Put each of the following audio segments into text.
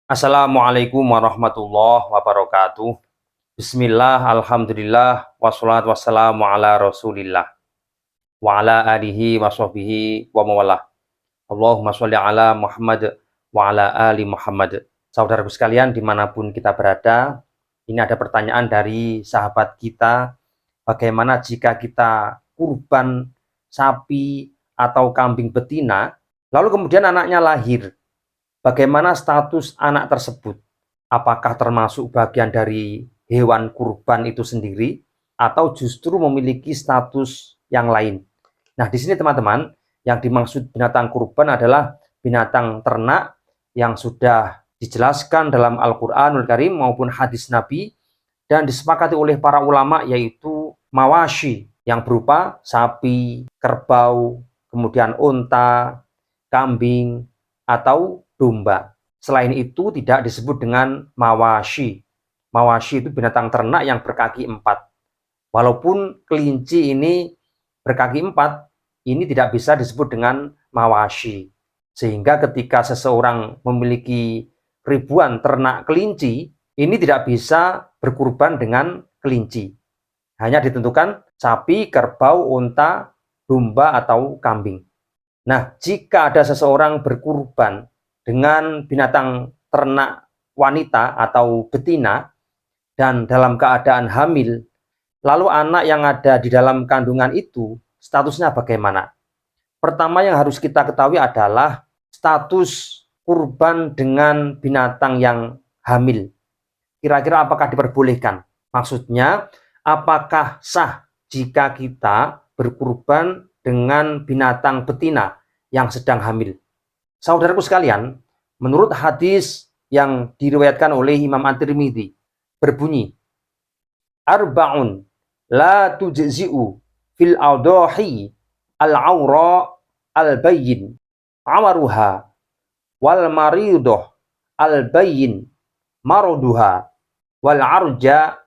Assalamualaikum warahmatullahi wabarakatuh. Bismillah, alhamdulillah, wassalatu wassalamu ala rasulillah wa ala alihi wa sahbihi wa mawalah. Allahumma sholli ala Muhammad wa ala ali Muhammad. Saudaraku sekalian, dimanapun kita berada, ini ada pertanyaan dari sahabat kita. Bagaimana jika kita kurban sapi atau kambing betina, lalu kemudian anaknya lahir? Bagaimana status anak tersebut? Apakah termasuk bagian dari hewan kurban itu sendiri atau justru memiliki status yang lain? Nah, di sini teman-teman, yang dimaksud binatang kurban adalah binatang ternak yang sudah dijelaskan dalam Al-Qur'anul Karim maupun hadis Nabi dan disepakati oleh para ulama, yaitu mawashi yang berupa sapi, kerbau, kemudian unta, kambing, atau domba. Selain itu tidak disebut dengan mawashi. Mawashi itu binatang ternak yang berkaki 4. Walaupun kelinci ini berkaki 4, ini tidak bisa disebut dengan mawashi. Sehingga ketika seseorang memiliki ribuan ternak kelinci, ini tidak bisa berkurban dengan kelinci. Hanya ditentukan sapi, kerbau, unta, domba, atau kambing. Nah, jika ada seseorang berkurban dengan binatang ternak wanita atau betina dan dalam keadaan hamil, lalu anak yang ada di dalam kandungan itu statusnya bagaimana? Pertama yang harus kita ketahui adalah status kurban dengan binatang yang hamil. Kira-kira apakah diperbolehkan? Maksudnya, apakah sah jika kita berkurban dengan binatang betina yang sedang hamil? Saudaraku sekalian, menurut hadis yang diriwayatkan oleh Imam At-Tirmidzi berbunyi, arba'un la tujzi'u fil awdahi al-awra al-bayyin awaruha wal maridoh al-bayyin maroduha wal arja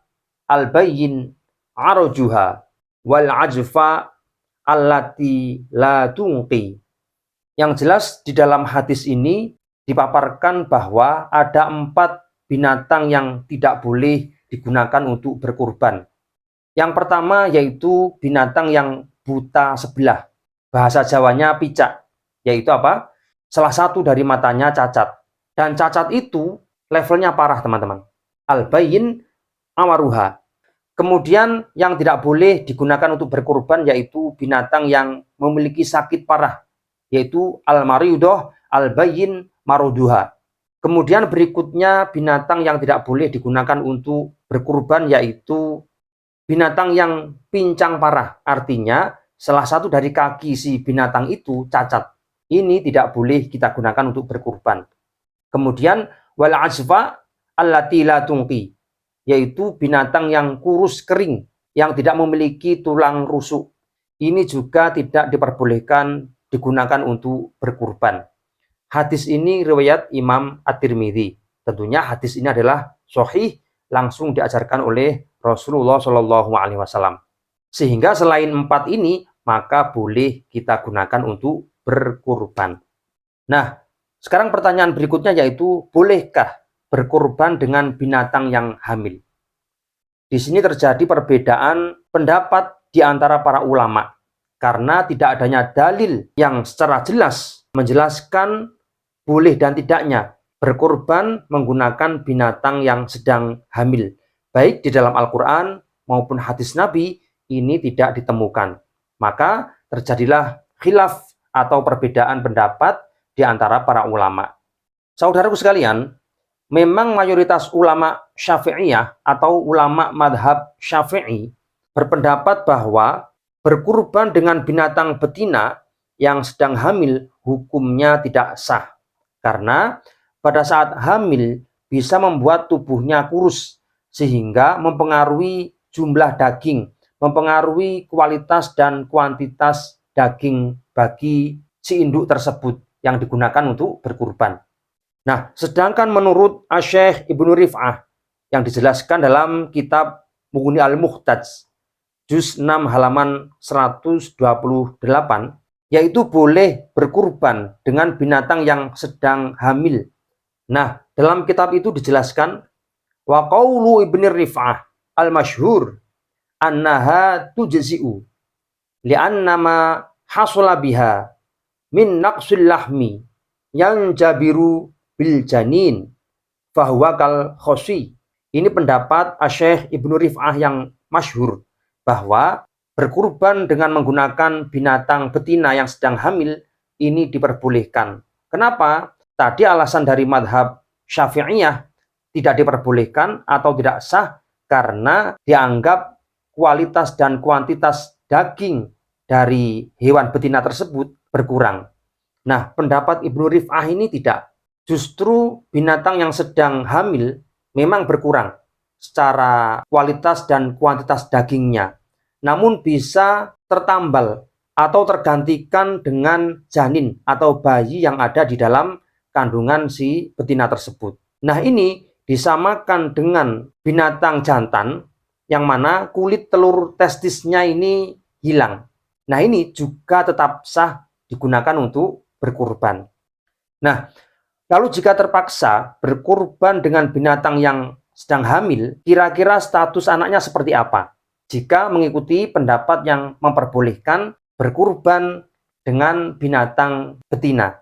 al-bayyin arojuha wal ajfa allati la tunqi. Yang jelas di dalam hadis ini dipaparkan bahwa ada 4 binatang yang tidak boleh digunakan untuk berkurban. Yang pertama yaitu binatang yang buta sebelah. Bahasa Jawanya picak, yaitu apa? Salah satu dari matanya cacat. Dan cacat itu levelnya parah, teman-teman. Al-bayyin amaruha. Kemudian yang tidak boleh digunakan untuk berkurban yaitu binatang yang memiliki sakit parah, yaitu al-mariudoh al-bayyin maroduha. Kemudian berikutnya binatang yang tidak boleh digunakan untuk berkurban yaitu binatang yang pincang parah. Artinya salah satu dari kaki si binatang itu cacat. Ini tidak boleh kita gunakan untuk berkurban. Kemudian wal ajfa allati la tunqi, yaitu binatang yang kurus kering yang tidak memiliki tulang rusuk. Ini juga tidak diperbolehkan digunakan untuk berkurban. Hadis ini riwayat Imam At-Tirmidzi. Tentunya hadis ini adalah sahih, langsung diajarkan oleh Rasulullah Shallallahu Alaihi Wasallam. Sehingga selain 4 ini, maka boleh kita gunakan untuk berkurban. Nah, sekarang pertanyaan berikutnya yaitu, bolehkah berkurban dengan binatang yang hamil? Di sini terjadi perbedaan pendapat di antara para ulama, karena tidak adanya dalil yang secara jelas menjelaskan boleh dan tidaknya berkurban menggunakan binatang yang sedang hamil. Baik di dalam Al-Quran maupun hadis Nabi, ini tidak ditemukan. Maka terjadilah khilaf atau perbedaan pendapat di antara para ulama. Saudaraku sekalian, memang mayoritas ulama Syafi'iyah atau ulama madhab Syafi'i berpendapat bahwa berkurban dengan binatang betina yang sedang hamil hukumnya tidak sah. Karena pada saat hamil bisa membuat tubuhnya kurus sehingga mempengaruhi jumlah daging, mempengaruhi kualitas dan kuantitas daging bagi si induk tersebut yang digunakan untuk berkurban. Nah, sedangkan menurut Asy-Syaikh Ibnu Rif'ah yang dijelaskan dalam kitab Mughni Al-Muhtaj juz 6 halaman 128, yaitu boleh berkurban dengan binatang yang sedang hamil, Nah, dalam kitab itu dijelaskan wa qaulu Ibnu Rif'ah al-masyhur annaha tujzi'u li'anna ma hasala biha min naqsil lahmi yang jabiru bil janin fahuwa kal khosi. Ini pendapat Asy-Syaikh Ibnu Rif'ah yang masyhur bahwa berkurban dengan menggunakan binatang betina yang sedang hamil ini diperbolehkan. Kenapa? Tadi alasan dari madhab Syafi'iyah tidak diperbolehkan atau tidak sah karena dianggap kualitas dan kuantitas daging dari hewan betina tersebut berkurang. Nah, pendapat Ibnu Rif'ah ini tidak. Justru binatang yang sedang hamil memang berkurang secara kualitas dan kuantitas dagingnya. Namun bisa tertambal atau tergantikan dengan janin atau bayi yang ada di dalam kandungan si betina tersebut. Nah, ini disamakan dengan binatang jantan yang mana kulit telur testisnya ini hilang. Nah, ini juga tetap sah digunakan untuk berkurban. Nah, lalu jika terpaksa berkurban dengan binatang yang sedang hamil, kira-kira status anaknya seperti apa? Jika mengikuti pendapat yang memperbolehkan berkurban dengan binatang betina.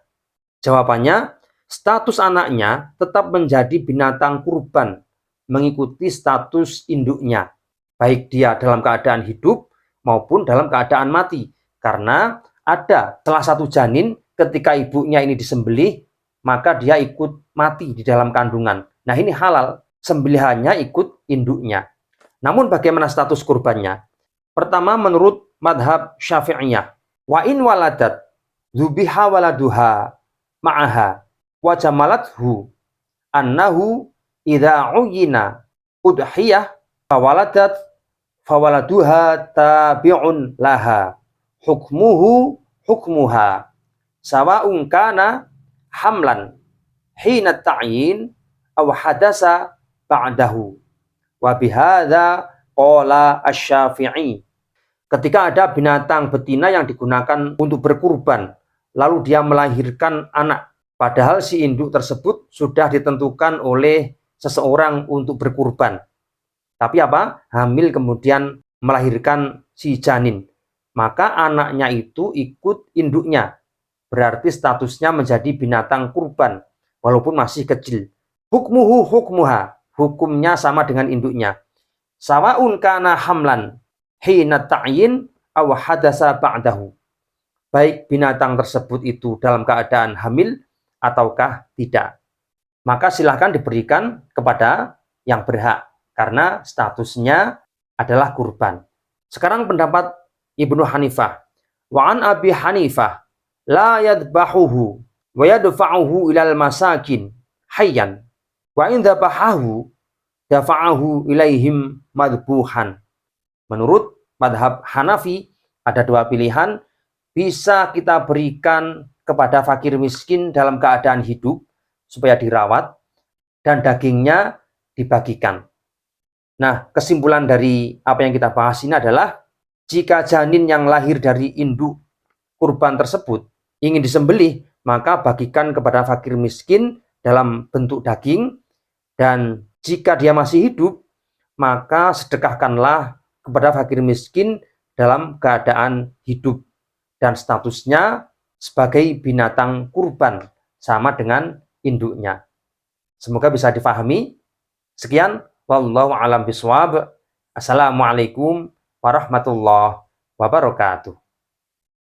Jawabannya, status anaknya tetap menjadi binatang kurban, mengikuti status induknya, baik dia dalam keadaan hidup maupun dalam keadaan mati. Karena ada salah satu janin ketika ibunya ini disembelih, maka dia ikut mati di dalam kandungan. Nah, ini halal, sembelihannya ikut induknya. Namun bagaimana status kurbannya? Pertama, menurut madhab Syafi'iyah, wa in waladat zubiha waladuha ma'aha wa jamalathu annahu idza uyina udhiyah fawaladat fawaladuha tabi'un laha hukmuhu hukmuha sawa'un kana hamlan hina ta'yin aw hadasa ba'dahu wa bihadza qala asy-Syafi'i. Ketika ada binatang betina yang digunakan untuk berkurban, lalu dia melahirkan anak, padahal si induk tersebut sudah ditentukan oleh seseorang untuk berkurban. Tapi apa? Hamil kemudian melahirkan si janin. Maka anaknya itu ikut induknya. Berarti statusnya menjadi binatang kurban, walaupun masih kecil. Hukmuhu hukmuha, hukumnya sama dengan induknya. Sawa'un kana hamlan hina ta'yin aw hadasa ba'dahu. Baik binatang tersebut itu dalam keadaan hamil ataukah tidak. Maka silahkan diberikan kepada yang berhak karena statusnya adalah kurban. Sekarang pendapat Ibnu Hanifah. Wa an Abi Hanifah la yadbahuhu wa yadfa'uhu ilal masakin hayyan wa in dhabahahu dafa'ahu ilaihim madbuhan. Menurut madhab Hanafi ada dua pilihan, bisa kita berikan kepada fakir miskin dalam keadaan hidup supaya dirawat dan dagingnya dibagikan. Nah, kesimpulan dari apa yang kita bahas ini adalah jika janin yang lahir dari induk kurban tersebut ingin disembelih, maka bagikan kepada fakir miskin dalam bentuk daging, dan jika dia masih hidup, maka sedekahkanlah kepada fakir miskin dalam keadaan hidup dan statusnya sebagai binatang kurban sama dengan induknya. Semoga bisa difahami. Sekian, wallahu a'lam bishawab. Assalamualaikum warahmatullahi wabarakatuh.